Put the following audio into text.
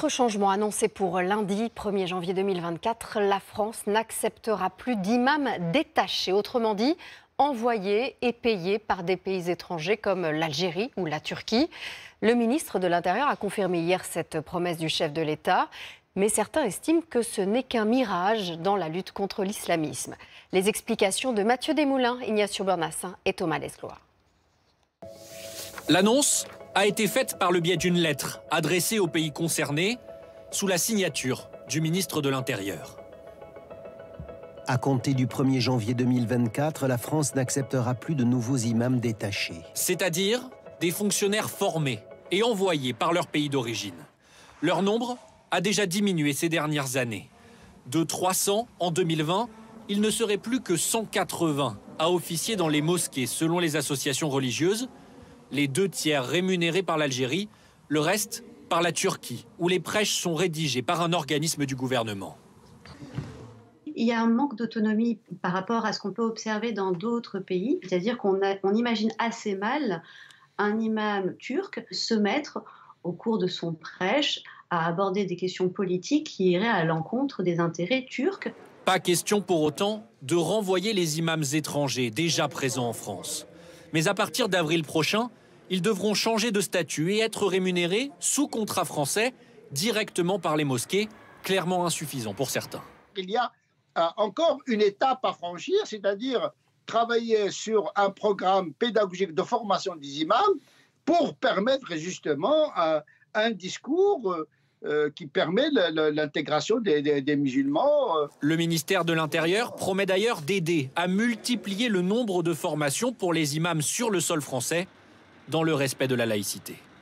Autre changement annoncé pour lundi 1er janvier 2024, la France n'acceptera plus d'imams détachés, autrement dit envoyés et payés par des pays étrangers comme l'Algérie ou la Turquie. Le ministre de l'Intérieur a confirmé hier cette promesse du chef de l'État, mais certains estiment que ce n'est qu'un mirage dans la lutte contre l'islamisme. Les explications de Mathieu Desmoulins, Ignacio Bernassin et Thomas Lescloir. L'annonce a été faite par le biais d'une lettre adressée aux pays concernés sous la signature du ministre de l'Intérieur. À compter du 1er janvier 2024, la France n'acceptera plus de nouveaux imams détachés. C'est-à-dire des fonctionnaires formés et envoyés par leur pays d'origine. Leur nombre a déjà diminué ces dernières années. De 300 en 2020, il ne serait plus que 180 à officier dans les mosquées selon les associations religieuses. Les 2/3 rémunérés par l'Algérie, le reste par la Turquie, où les prêches sont rédigés par un organisme du gouvernement. Il y a un manque d'autonomie par rapport à ce qu'on peut observer dans d'autres pays, c'est-à-dire qu'on imagine assez mal un imam turc se mettre, au cours de son prêche, à aborder des questions politiques qui iraient à l'encontre des intérêts turcs. Pas question pour autant de renvoyer les imams étrangers déjà présents en France. Mais à partir d'avril prochain, ils devront changer de statut et être rémunérés sous contrat français directement par les mosquées, clairement insuffisant pour certains. Il y a encore une étape à franchir, c'est-à-dire travailler sur un programme pédagogique de formation des imams pour permettre justement un discours qui permet l'intégration des musulmans. Le ministère de l'Intérieur promet d'ailleurs d'aider à multiplier le nombre de formations pour les imams sur le sol français, dans le respect de la laïcité.